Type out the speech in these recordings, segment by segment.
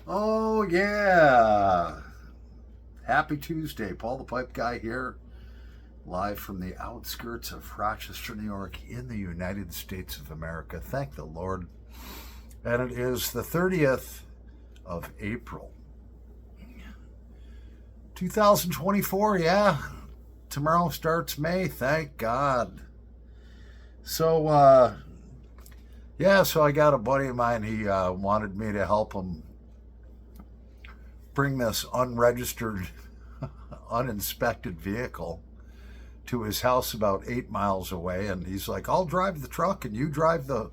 Oh, yeah. Happy Tuesday. Paul the Pipe Guy here, live from the outskirts of Rochester, New York, in the United States of America. Thank the Lord. And it is the 30th of April, 2024. Yeah. Tomorrow starts May. Thank God. So, so I got a buddy of mine. He wanted me to help him bring this unregistered, uninspected vehicle to his house about 8 miles away. And he's like, I'll drive the truck and you drive the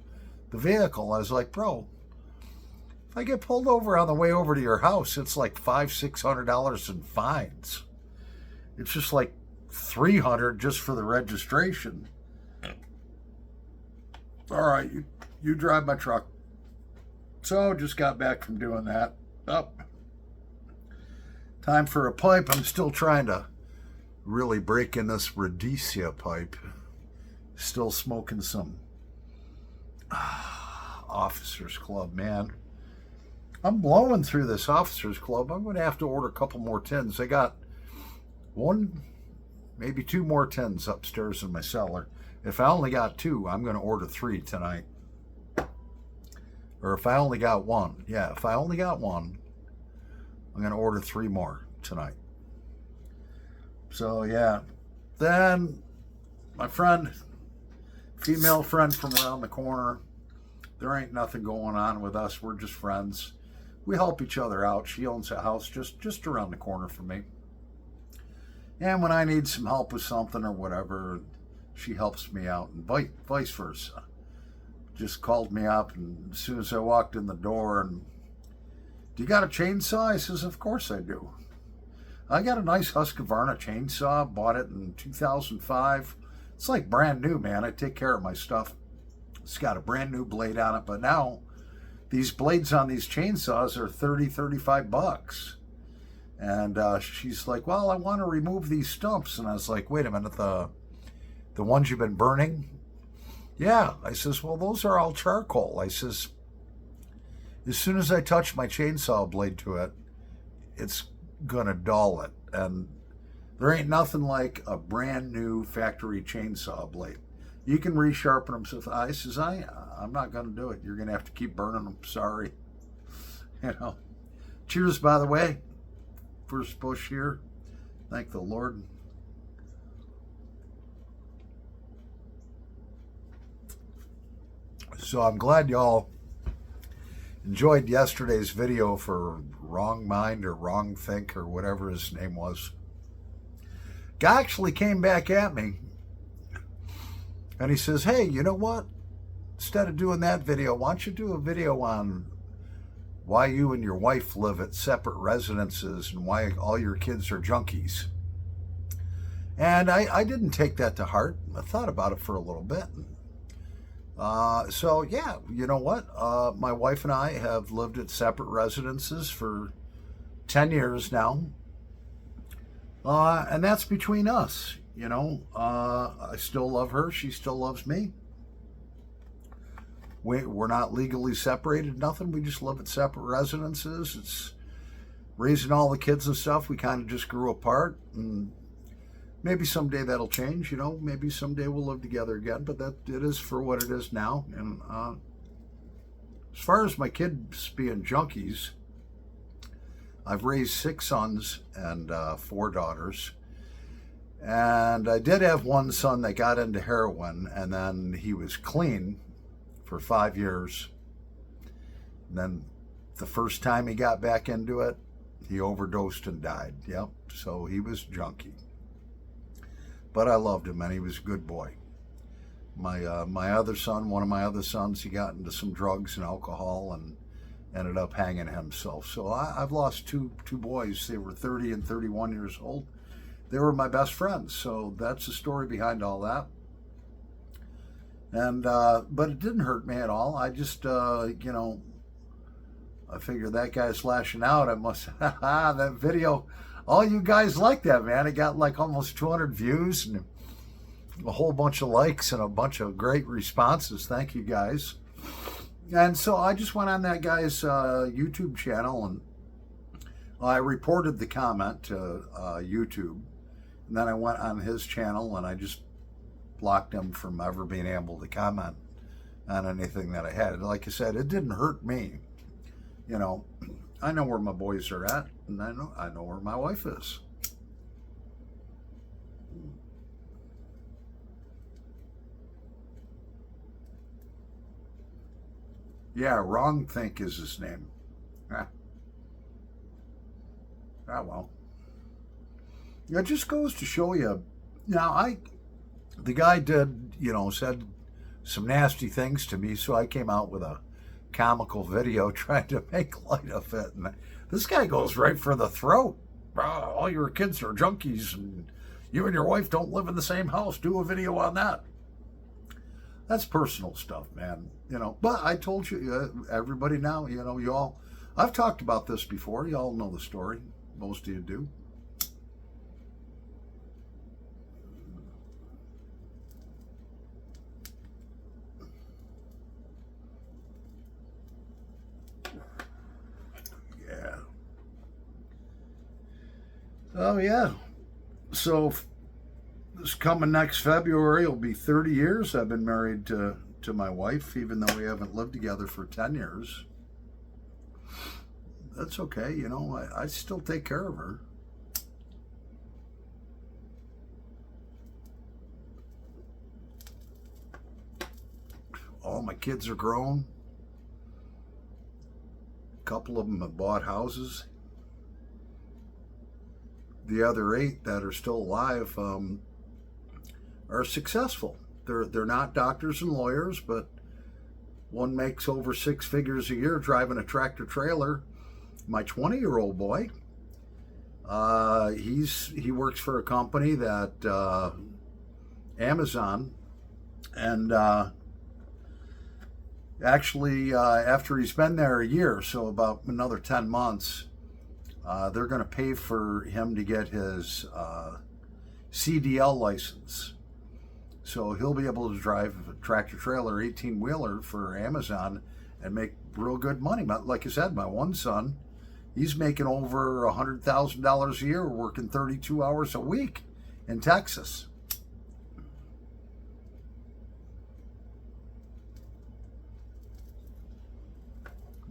vehicle. I was like, bro, if I get pulled over on the way over to your house, it's like $500-600 in fines. It's just like $300 just for the registration. All right, you drive my truck. So just got back from doing that. Up. Time for a pipe. I'm still trying to really break in this Rhodesia pipe. Still smoking some Officers Club, man. I'm blowing through this Officers Club. I'm going to have to order a couple more tins. They got one, maybe two more tins upstairs in my cellar. If I only got two, I'm going to order 3 tonight. Or if I only got one. Yeah, if I only got one, I'm going to order 3 more tonight. So, yeah. Then, my friend, female friend from around the corner, there ain't nothing going on with us. We're just friends. We help each other out. She owns a house just around the corner from me. And when I need some help with something or whatever, she helps me out, and vice versa. Just called me up, and as soon as I walked in the door, and do you got a chainsaw? I says, of course I do. I got a nice Husqvarna chainsaw, bought it in 2005. It's like brand new, man. I take care of my stuff. It's got a brand new blade on it, but now these blades on these chainsaws are $30-35. And she's like, well, I want to remove these stumps. And I was like, wait a minute, the ones you've been burning? Yeah. I says, well, those are all charcoal. I says, as soon as I touch my chainsaw blade to it, it's going to dull it. And there ain't nothing like a brand new factory chainsaw blade. You can resharpen them. So I says, I'm not going to do it. You're going to have to keep burning them. Sorry. Cheers, by the way. First bush here. Thank the Lord. So I'm glad y'all enjoyed yesterday's video for Wrong Mind or Wrong Think or whatever his name was. Guy actually came back at me and he says, hey, you know what? Instead of doing that video, why don't you do a video on why you and your wife live at separate residences and why all your kids are junkies? And I didn't take that to heart. I thought about it for a little bit. So yeah, you know what? My wife and I have lived at separate residences for 10 years now. And that's between us, I still love her. She still loves me. We're not legally separated, nothing. We just live at separate residences. It's raising all the kids and stuff. We kind of just grew apart, and maybe someday that'll change, maybe someday we'll live together again, but that it is for what it is now. And as far as my kids being junkies, I've raised 6 sons and 4 daughters. And I did have one son that got into heroin, and then he was clean for 5 years. And then the first time he got back into it, he overdosed and died. Yep, so he was junkie. But I loved him, and he was a good boy. My other son, one of my other sons, he got into some drugs and alcohol and ended up hanging himself. So I've lost two boys. They were 30 and 31 years old. They were my best friends. So that's the story behind all that. And but it didn't hurt me at all. I just, I figured that guy's lashing out. I must, that video, all you guys like that, man. It got like almost 200 views and a whole bunch of likes and a bunch of great responses. Thank you guys. And so I just went on that guy's YouTube channel, and I reported the comment to YouTube. And then I went on his channel and I just blocked him from ever being able to comment on anything that I had. Like I said, it didn't hurt me. You know, I know where my boys are at, and I know where my wife is. Yeah, Wrong Think is his name. Ah, well. It just goes to show you. Now, the guy did, said some nasty things to me, so I came out with a comical video trying to make light of it. And this guy goes right for the throat. All your kids are junkies, and you and your wife don't live in the same house. Do a video on that. That's personal stuff, man. But I told you, everybody now, you all, I've talked about this before. You all know the story. Most of you do. Yeah. Oh, yeah. So this coming next February will be 30 years I've been married to my wife, even though we haven't lived together for 10 years. That's okay, I still take care of her. All my kids are grown. A couple of them have bought houses. The other 8 that are still alive are successful. They're not doctors and lawyers, but one makes over 6 figures a year driving a tractor trailer. My 20-year-old boy, he works for a company that Amazon, and actually after he's been there a year, so about another 10 months, they're going to pay for him to get his CDL license. So he'll be able to drive a tractor trailer 18-wheeler for Amazon and make real good money. Like I said, my one son, he's making over $100,000 a year working 32 hours a week in Texas.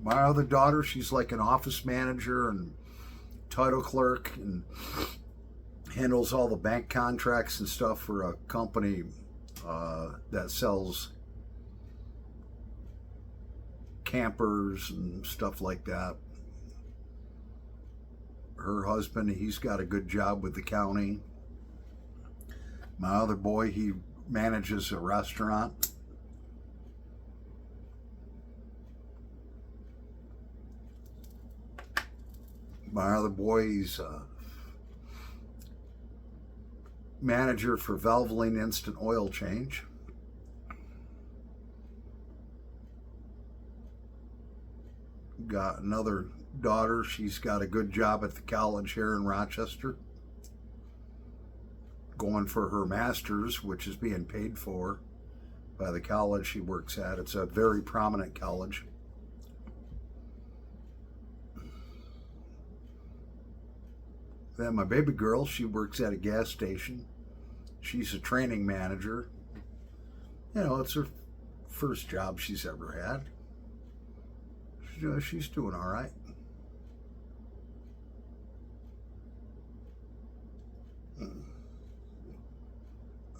My other daughter, she's like an office manager and title clerk and handles all the bank contracts and stuff for a company that sells campers and stuff like that. Her husband, he's got a good job with the county. My other boy, he manages a restaurant. My other boy, he's a manager for Valvoline Instant Oil Change. Got another daughter. She's got a good job at the college here in Rochester, going for her master's, which is being paid for by the college she works at. It's a very prominent college. Then my baby girl, she works at a gas station. She's a training manager. It's her first job she's ever had. She's doing all right.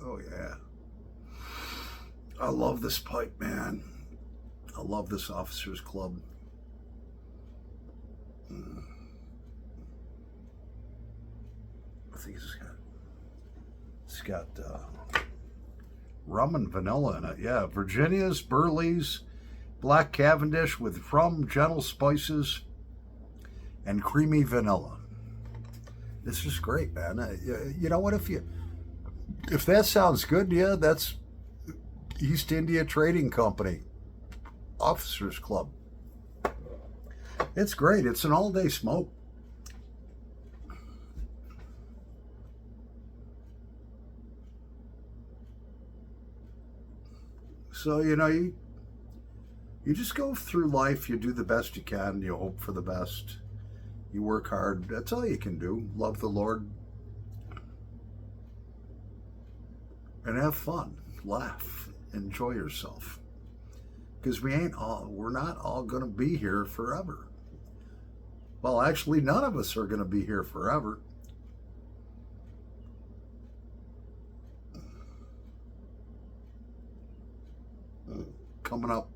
Oh, yeah. I love this pipe, man. I love this officers club. I think it's got rum and vanilla in it. Yeah, Virginia's, Burley's, Black Cavendish with rum, gentle spices, and creamy vanilla. It's just great, man. You know what? If that sounds good to you, that's East India Trading Company, Officers Club. It's great. It's an all-day smoke. So, You just go through life, you do the best you can, you hope for the best, you work hard. That's all you can do. Love the Lord and have fun, laugh, enjoy yourself. Because we're not all going to be here forever. Well, actually, none of us are going to be here forever. Coming up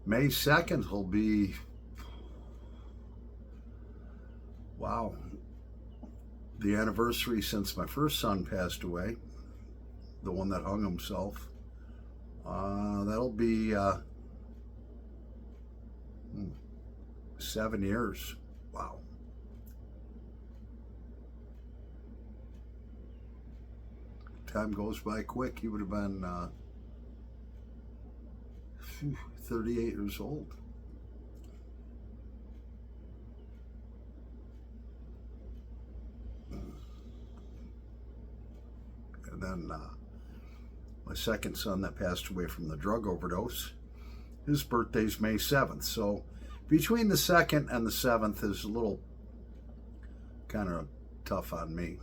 May 2nd will be, wow, the anniversary since my first son passed away, the one that hung himself. That'll be 7 years. Wow. Time goes by quick. He would have been 38 years old. And then my second son that passed away from the drug overdose, his birthday's May 7th. So between the 2nd and the 7th is a little kind of tough on me.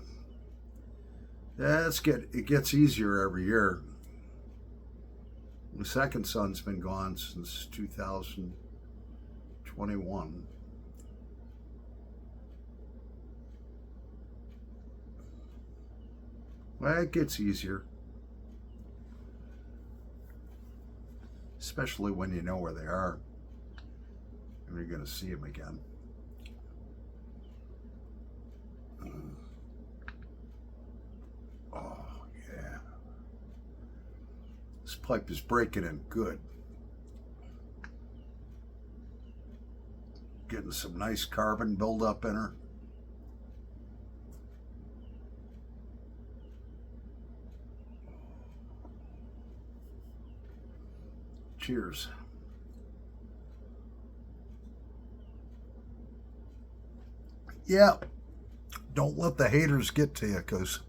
It gets easier every year. The second son's been gone since 2021. Well, it gets easier. Especially when you know where they are. And you're going to see them again. Oh, yeah. This pipe is breaking in good. Getting some nice carbon buildup in her. Cheers. Yeah, don't let the haters get to you, because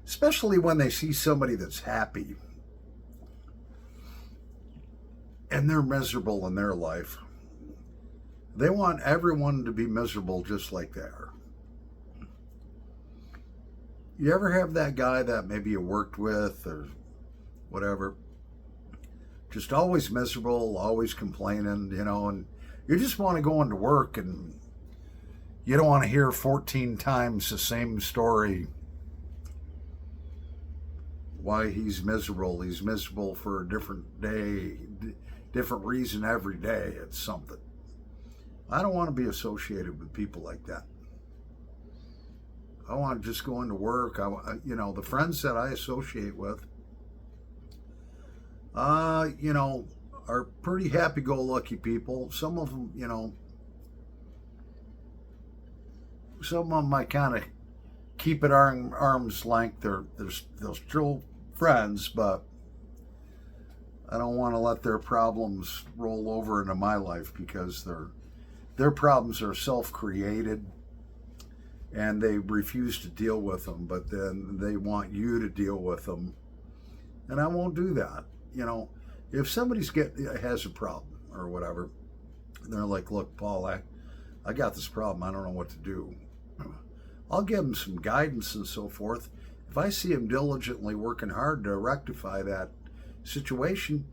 especially when they see somebody that's happy and they're miserable in their life, they want everyone to be miserable just like they are. You ever have that guy that maybe you worked with or whatever, just always miserable, always complaining, and you just want to go into work and you don't want to hear 14 times the same story. Why he's miserable. He's miserable for a different day, different reason every day. It's something. I don't want to be associated with people like that. I want to just go into work. The friends that I associate with, are pretty happy-go-lucky people. Some of them, some of them I kind of keep at arm's length. They're still friends, but I don't want to let their problems roll over into my life, because their problems are self-created and they refuse to deal with them, but then they want you to deal with them. And I won't do that. If somebody has a problem or whatever, and they're like, look, Paul, I got this problem. I don't know what to do. I'll give them some guidance and so forth. If I see them diligently working hard to rectify that situation,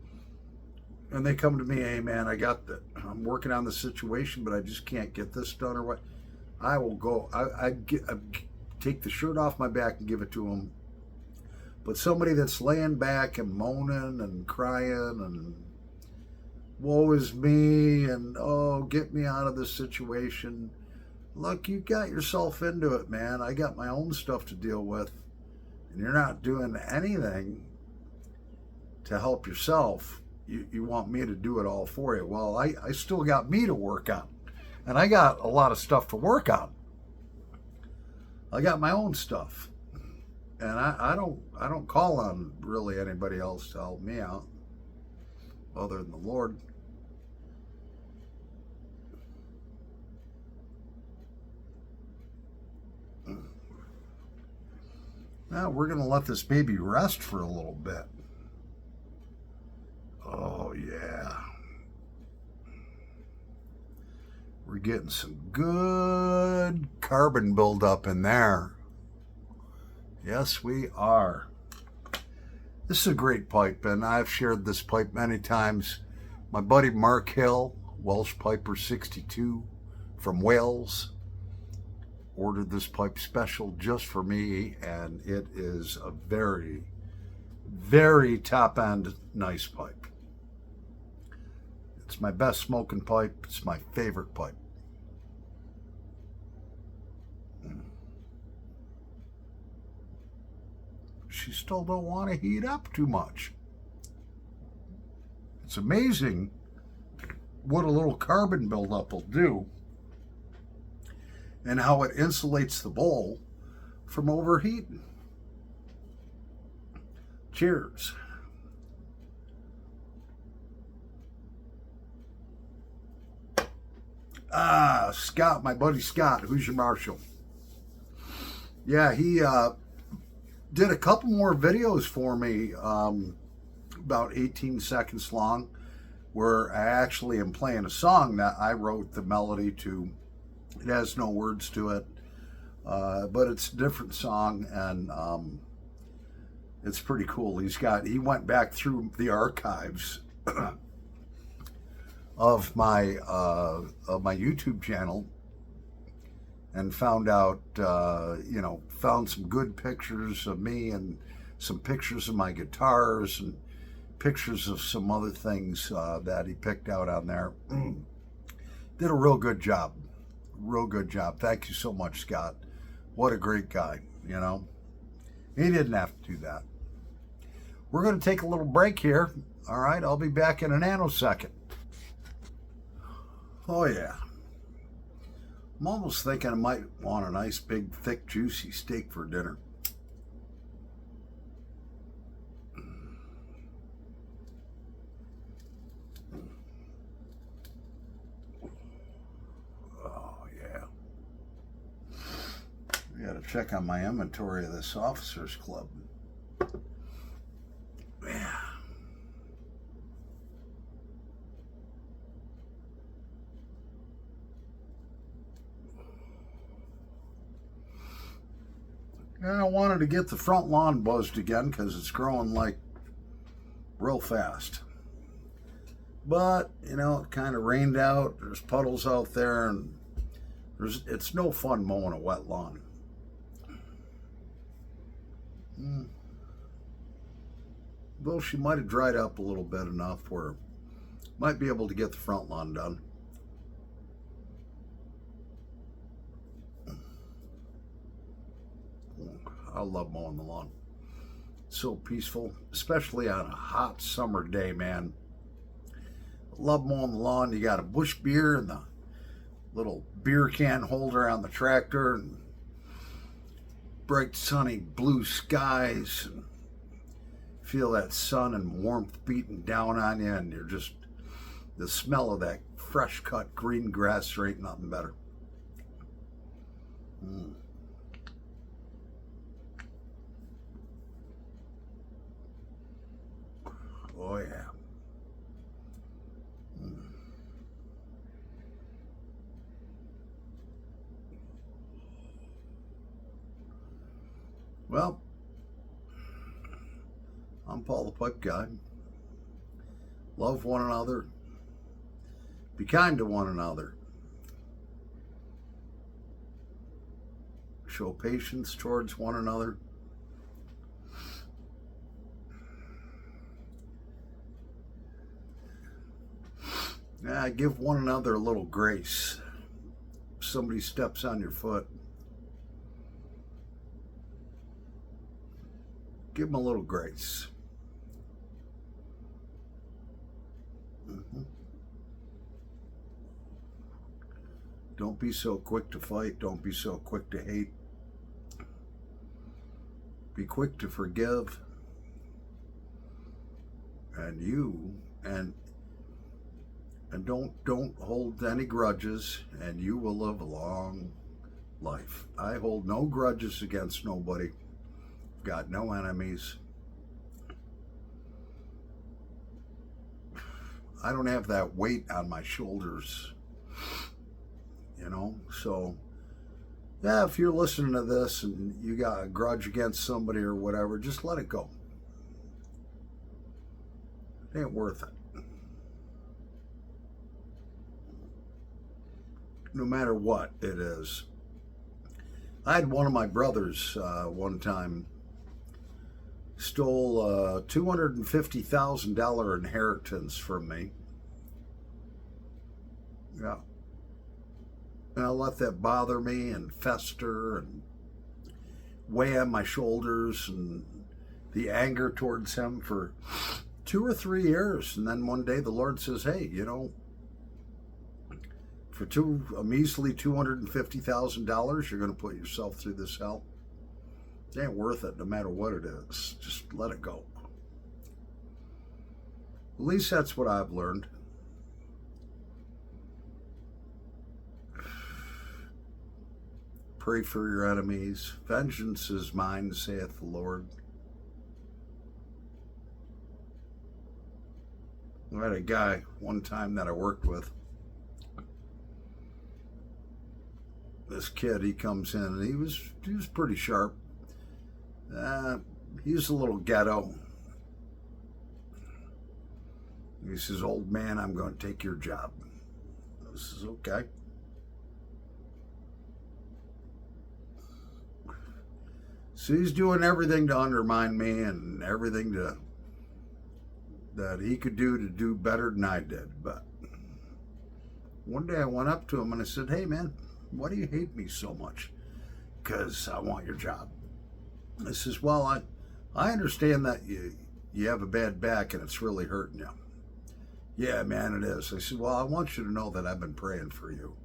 and they come to me, hey man, I'm working on the situation, but I just can't get this done or what, I will go. I take the shirt off my back and give it to them. But somebody that's laying back and moaning and crying and woe is me and oh, get me out of this situation. Look, you got yourself into it, man. I got my own stuff to deal with, and you're not doing anything to help yourself. You want me to do it all for you. Well, I still got me to work on, and I got a lot of stuff to work on. I got my own stuff. And I don't call on really anybody else to help me out other than the Lord. Now we're going to let this baby rest for a little bit. Oh. We're getting some good carbon buildup in there. Yes, we are. This is a great pipe, and I've shared this pipe many times. My buddy Mark Hill, Welsh Piper 62 from Wales, ordered this pipe special just for me, and it is a very, very top-end nice pipe. It's my best smoking pipe. It's my favorite pipe. She still don't want to heat up too much. It's amazing what a little carbon buildup will do and how it insulates the bowl from overheating. Cheers. Scott, my buddy Scott, who's your marshal? Yeah, he did a couple more videos for me, about 18 seconds long, where I actually am playing a song that I wrote the melody to. It has no words to it, but it's a different song, and it's pretty cool. He went back through the archives of my YouTube channel and found out, found some good pictures of me and some pictures of my guitars and pictures of some other things that he picked out on there. Did a real good job. Real good job. Thank you so much, Scott. What a great guy, you know. He didn't have to do that. We're going to take a little break here. All right, I'll be back in a nanosecond. Oh, yeah. I'm almost thinking I might want a nice, big, thick, juicy steak for dinner. Oh, yeah. I got to check on my inventory of this Officers Club. Yeah. And I wanted to get the front lawn buzzed again because it's growing like real fast. But, you know, it kind of rained out. There's puddles out there, and it's no fun mowing a wet lawn. Though she might have dried up a little bit enough where might be able to get the front lawn done. I love mowing the lawn. It's so peaceful, especially on a hot summer day, man. I love mowing the lawn. You got a bush beer and the little beer can holder on the tractor, and bright sunny blue skies, and feel that sun and warmth beating down on you, and you're just, the smell of that fresh cut green grass, there ain't nothing better. Oh, yeah. Well, I'm Paul the Pipe Guy. Love one another. Be kind to one another. Show patience towards one another. Give one another a little grace. If somebody steps on your foot, give them a little grace. Don't be so quick to fight. Don't be so quick to hate. Be quick to forgive. And don't hold any grudges, and you will live a long life. I hold no grudges against nobody. Got no enemies. I don't have that weight on my shoulders you know? So, yeah, if you're listening to this and you got a grudge against somebody or whatever, just let it go. It ain't worth it. No matter what it is. I had one of my brothers one time stole a $250,000 inheritance from me. Yeah. And I let that bother me and fester and weigh on my shoulders and the anger towards him for 2 or 3 years. And then one day the Lord says, hey, you know, for a measly $250,000, you're going to put yourself through this hell. It ain't worth it no matter what it is. Just let it go. At least that's what I've learned. Pray for your enemies. Vengeance is mine, saith the Lord. I had a guy one time that I worked with. This kid, he comes in and he was pretty sharp. He was a little ghetto. He says, old man, I'm going to take your job. I says, okay. So he's doing everything to undermine me and everything that he could do to do better than I did. But one day I went up to him and I said, hey man, why do you hate me so much? Because I want your job. I says, well, I understand that you have a bad back and it's really hurting you. Yeah, man, it is. I said, well, I want you to know that I've been praying for you.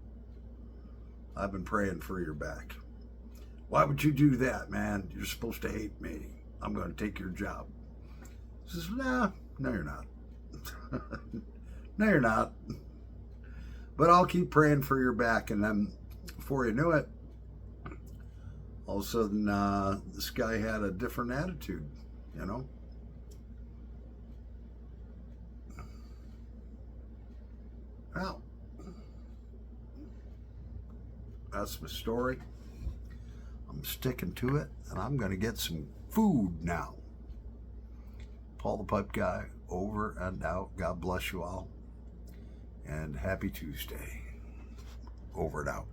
I've been praying for your back. Why would you do that, man? You're supposed to hate me. I'm going to take your job. He says, no, you're not. No, you're not. But I'll keep praying for your back. And then before you knew it, all of a sudden, this guy had a different attitude, you know? Well, that's my story. I'm sticking to it, and I'm going to get some food now. Paul the Pipe Guy, over and out. God bless you all, and happy Tuesday. Over and out.